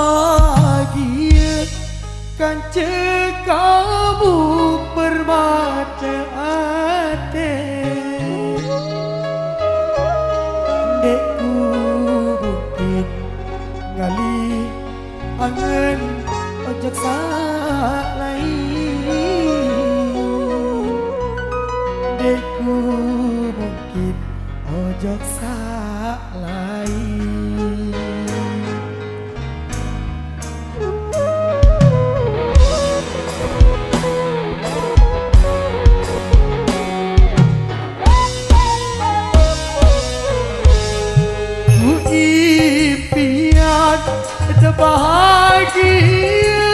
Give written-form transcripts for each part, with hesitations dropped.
bahagia kan kamu permata ate dekku bukit ngali angen ojek lain dekku bukit ojek lain. Bahagia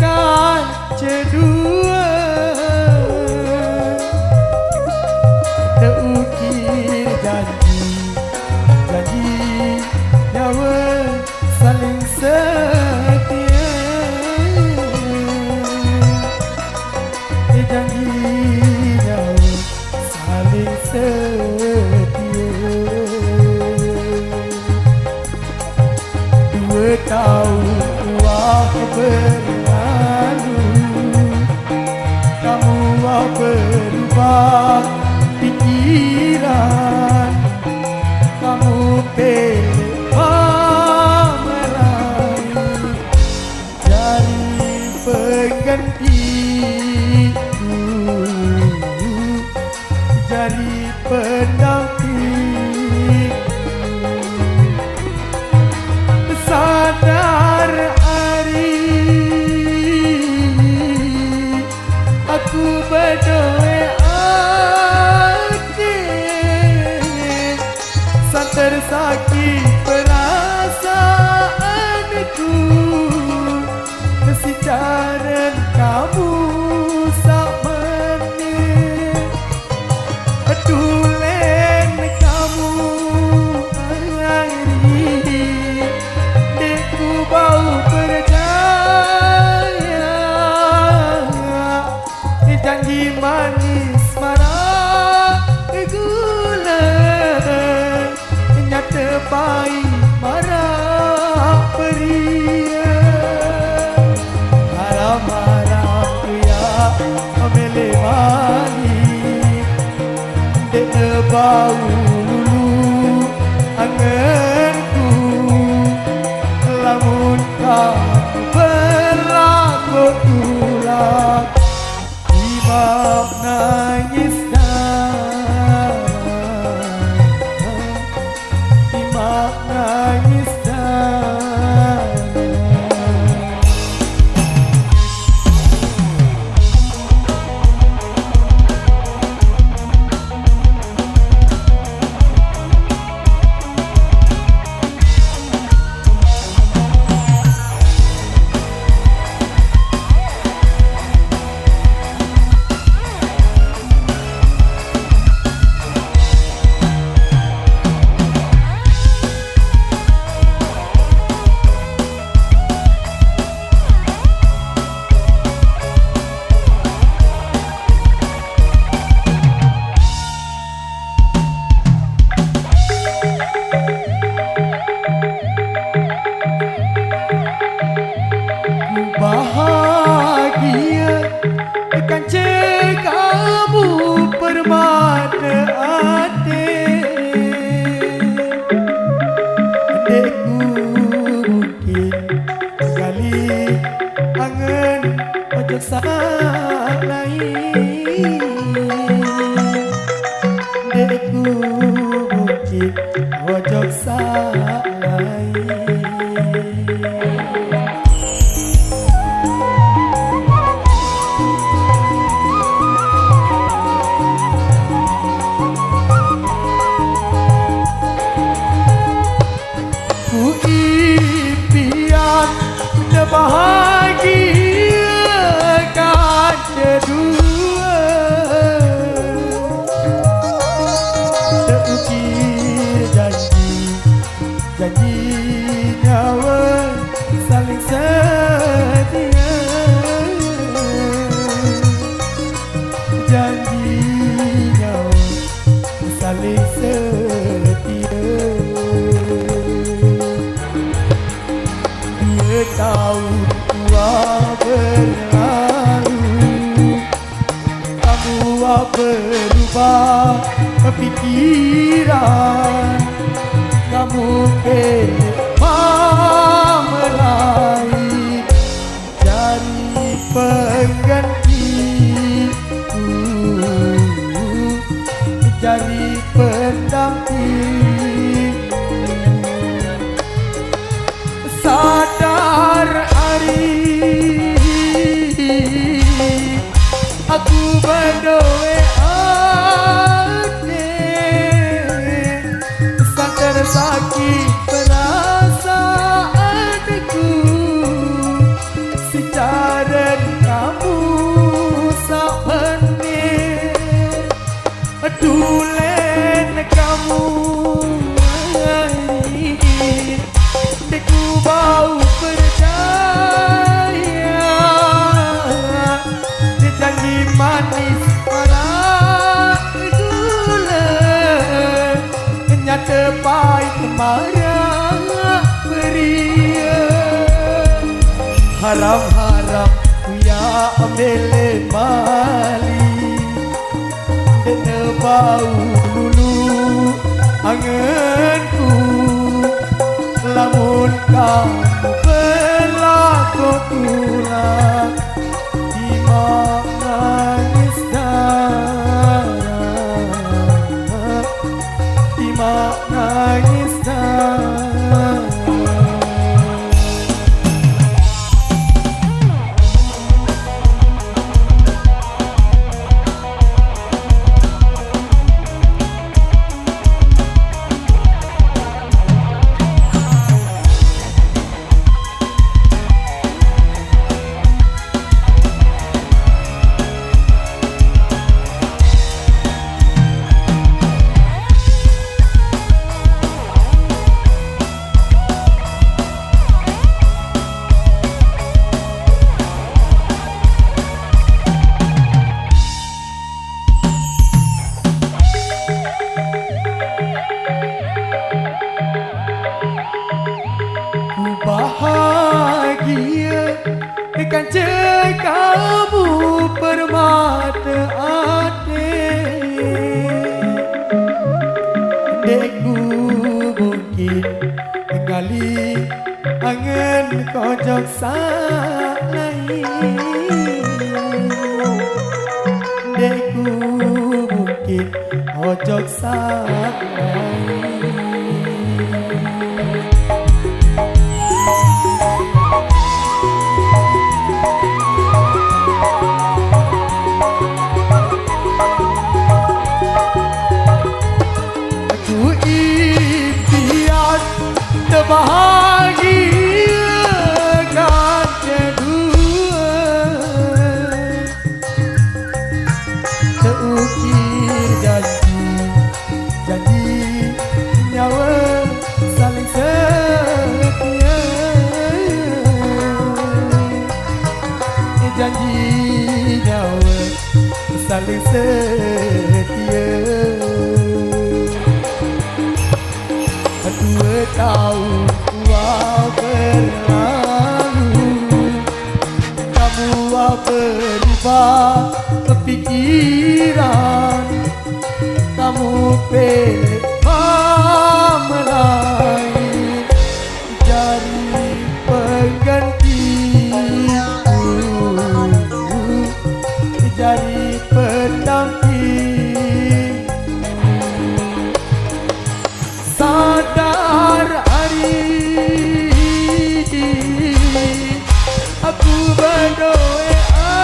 kan cedua terukir janji nyawa saling setia janji nyawa saling setia. 2 tahun berlalu kamu berubah pikiran kamu merayu jadi penggantiku jadi pendamping sadar aku berdoa saat tersakit perasaanku secara kamu sama tulen kamu akhiri deku bau percaya janji manis marah gula nyata baik marah peria marah pria memilih mani dek bau lulu anganku lamun kamu berlaku tulang Imam nangis dan Imam nangis dan tahun tua berlalu, kamu berubah pikiran, kamu mulai cari penggantiku, cari pendamping. Sadar hari aku berdoa, sadar sakit perasaanku, secara kamu sepenuh tulen kamu deku bau percaya, janji manis para gula, nyata pahit marah beria. Harap-harap ku ya ambil mali, dena bau lulu anganku, lamun kamu berlaku tulang di mana istana, di mana istana. Bahagia kan kamu permata hati, deku mungkin kali angin kojok salai, deku mungkin kojok salai. Bahagia kan kedua, terukir janji nyawa saling setia, janji nyawa saling setia. 2 tahun berlalu, kamu berubah kepikiran, kamu pilih mulai jadi penggantiku, jadi pendamping. Sadar hari aku berdoa,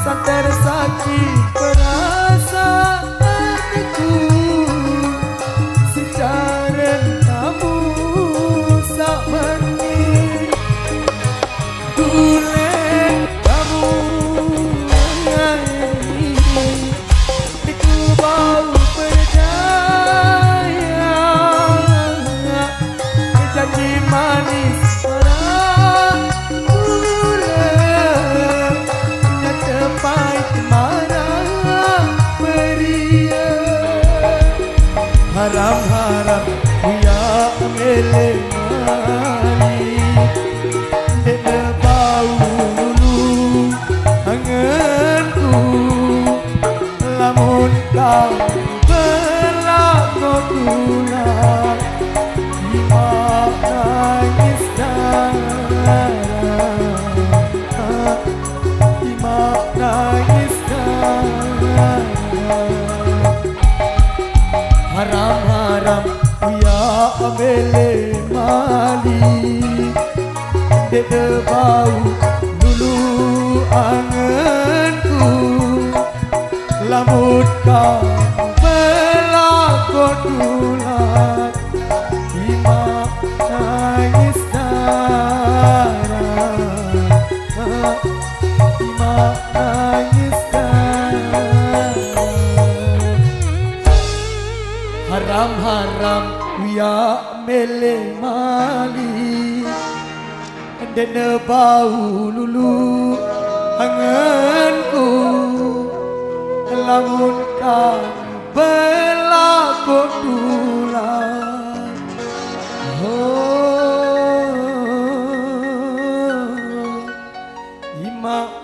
sadar sakit perasaanku, secara kamu sepenuh tulen kamu menyanyi, deku bau percaya, janji manis para amele mali dene bau lulu angenku lamun kau berlaku tulang imak nangis darah imak nangis darah haram-haram ya amele mali dede bau lulu angenku lamun kau berlaku tulang imak nangis darah imak nangis darah haram-haram ya mele mali dene bau lulu angenku lamun kau berlaku tulang oh imak